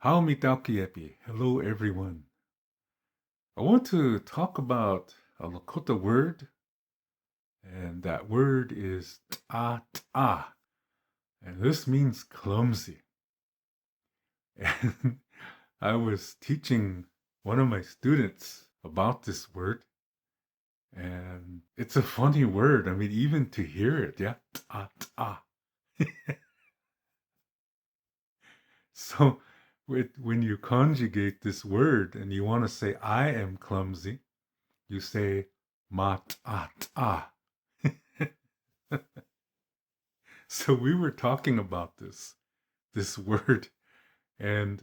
How Mitakuyepi. Hello, everyone. I want to talk about a Lakota word, and that word is ta, and this means clumsy. And I was teaching one of my students about this word, and it's a funny word. I mean, even to hear it, yeah, ta. So, when you conjugate this word and you want to say I am clumsy, you say mat-at-ah. So we were talking about this word, and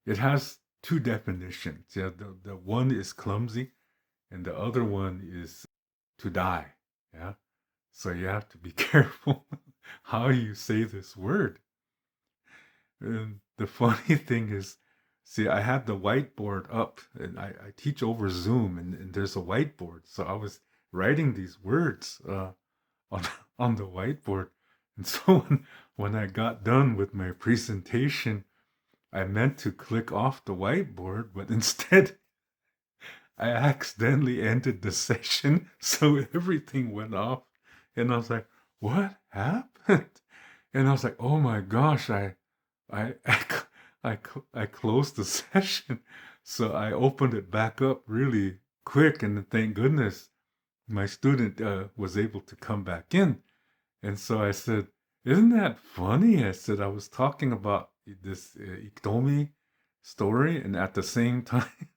it has two definitions. Yeah, the one is clumsy, and the other one is to die. Yeah, so you have to be careful how you say this word. And the funny thing is, see, I had the whiteboard up, and I teach over Zoom, and there's a whiteboard. So I was writing these words on on the whiteboard. And so when I got done with my presentation, I meant to click off the whiteboard, but instead I accidentally ended the session, so everything went off. And I was like, "What happened?" And I was like, "Oh my gosh, I I closed the session." So I opened it back up really quick, and thank goodness my student was able to come back in. And so I said, "Isn't that funny?" I said, "I was talking about this Iktomi story, and at the same time,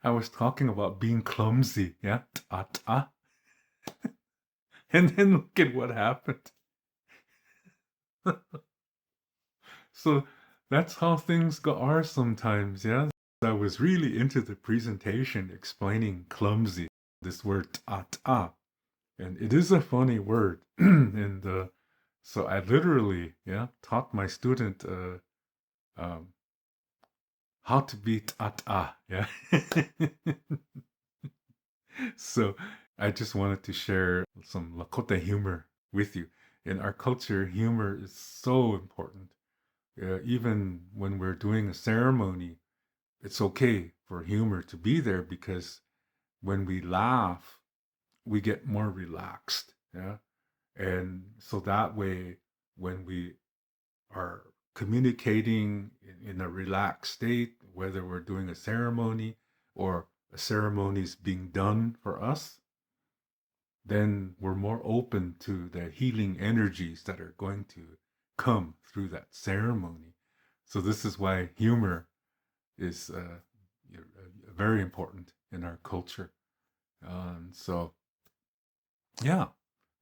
I was talking about being clumsy." Yeah, ta. And then look at what happened. So that's how things are sometimes. Yeah, I was really into the presentation explaining clumsy, this word ta, and it is a funny word. And so I literally, yeah, taught my student um, how to be ta, yeah. So I just wanted to share some Lakota humor with you. In our culture, humor is so important. Even when we're doing a ceremony, it's okay for humor to be there because when we laugh, we get more relaxed. Yeah. And so that way, when we are communicating in a relaxed state, whether we're doing a ceremony or a ceremony is being done for us, then we're more open to the healing energies that are going to come through that ceremony. So this is why humor is very important in our culture. So yeah,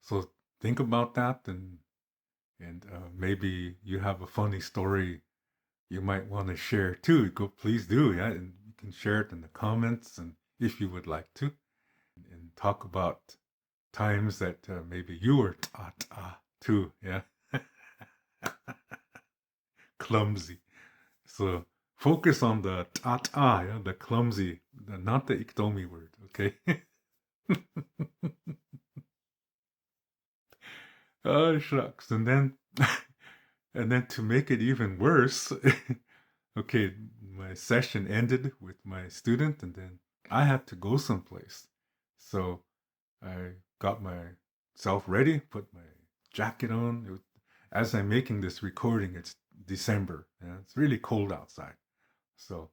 so think about that, and maybe you have a funny story you might want to share too. Go, please do, yeah, and you can share it in the comments, and if you would like to, and talk about times that maybe you were ta too, yeah, clumsy. So focus on the ta, yeah, the clumsy, not the iktomi word, okay? Oh shucks, and then and then to make it even worse, okay, my session ended with my student, and then I had to go someplace. So I got myself ready, put my jacket on. As I'm making this recording, it's December, and it's really cold outside. So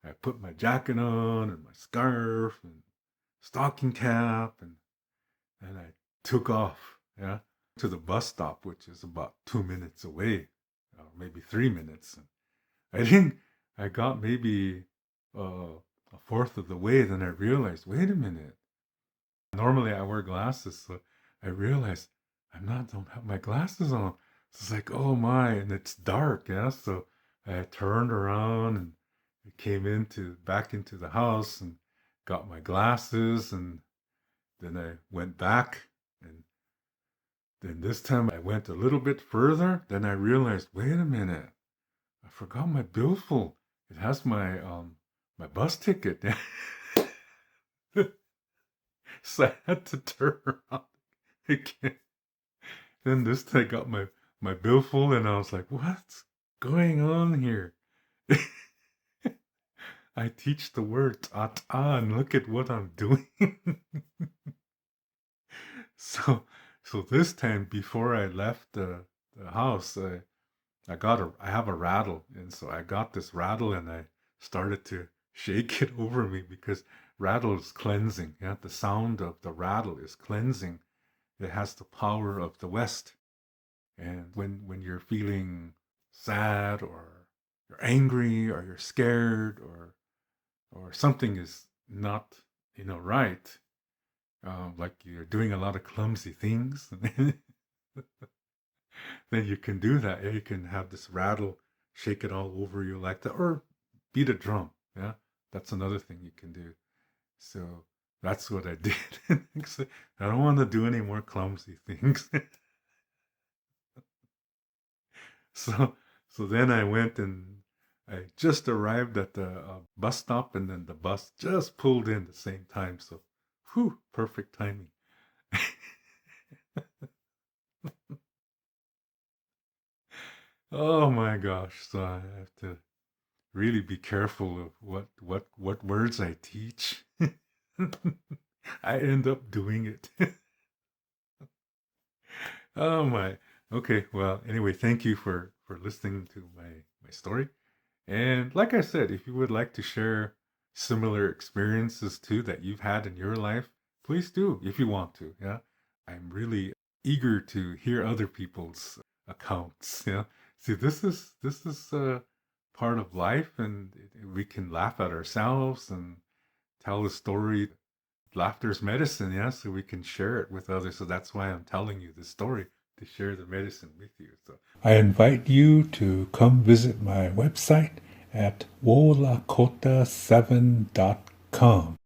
I put my jacket on and my scarf and stocking cap, and I took off, yeah, to the bus stop, which is about 2 minutes away, or maybe 3 minutes. And I think I got maybe a fourth of the way. Then I realized, wait a minute. Normally I wear glasses, so I realized don't have my glasses on. So it's like, oh my, and it's dark, yeah. So I turned around and I came back into the house and got my glasses, and then I went back, and then this time I went a little bit further. Then I realized, wait a minute, I forgot my billfold. It has my bus ticket. So I had to turn around again. Then this time I got my billfold, and I was like, what's going on here? I teach the word ta and look at what I'm doing. So, so this time before I left the house, I have a rattle, and so I got this rattle and I started to shake it over me because rattle is cleansing. Yeah, the sound of the rattle is cleansing. It has the power of the West. And when you're feeling sad or you're angry or you're scared or something is not right, like you're doing a lot of clumsy things, then you can do that. Yeah, you can have this rattle, shake it all over you like that, or beat a drum. Yeah, that's another thing you can do. So that's what I did. So I don't want to do any more clumsy things. So so then I went and I just arrived at the bus stop, and then the bus just pulled in the same time. So, whew, perfect timing. Oh my gosh! So I have to really be careful of what words I teach. I end up doing it. Oh my. Okay. Well, anyway, thank you for listening to my story. And like I said, if you would like to share similar experiences too that you've had in your life, please do if you want to. Yeah. I'm really eager to hear other people's accounts. Yeah. See, this is part of life, and we can laugh at ourselves and tell a story. Laughter's medicine, yeah, so we can share it with others. So that's why I'm telling you the story, to share the medicine with you. So I invite you to come visit my website at wolakota7.com.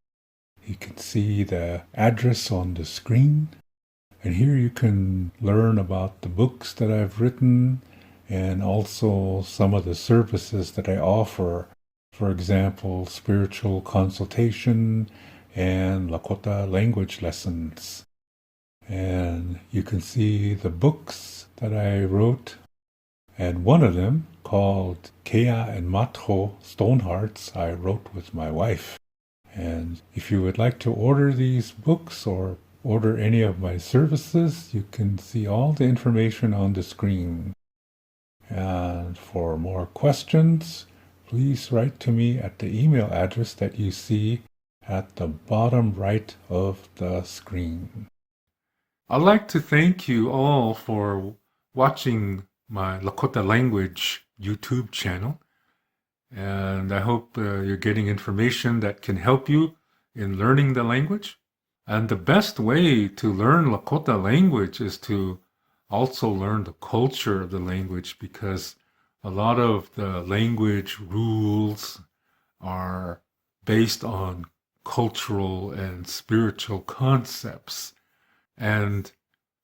You can see the address on the screen, and here you can learn about the books that I've written and also some of the services that I offer. For example, spiritual consultation and Lakota language lessons. And you can see the books that I wrote, and one of them, called Kea and Matho Stonehearts, I wrote with my wife. And if you would like to order these books or order any of my services, you can see all the information on the screen. And for more questions, please write to me at the email address that you see at the bottom right of the screen. I'd like to thank you all for watching my Lakota Language YouTube channel. And I hope you're getting information that can help you in learning the language. And the best way to learn Lakota language is to also learn the culture of the language, because a lot of the language rules are based on cultural and spiritual concepts. And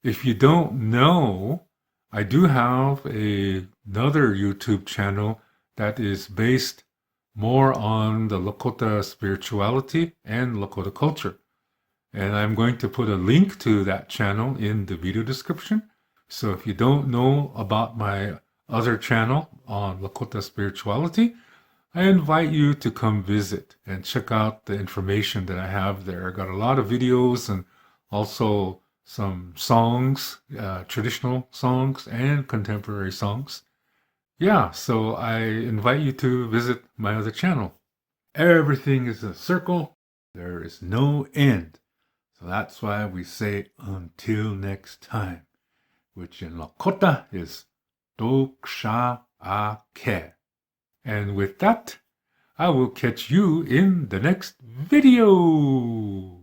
if you don't know, I do have another YouTube channel that is based more on the Lakota spirituality and Lakota culture. And I'm going to put a link to that channel in the video description. So if you don't know about my other channel on Lakota spirituality, I invite you to come visit and check out the information that I have there. I got a lot of videos and also some songs, traditional songs and contemporary songs. Yeah, so I invite you to visit my other channel. Everything is a circle. There is no end. So that's why we say until next time, which in Lakota is Doksha Ake. And with that, I will catch you in the next video.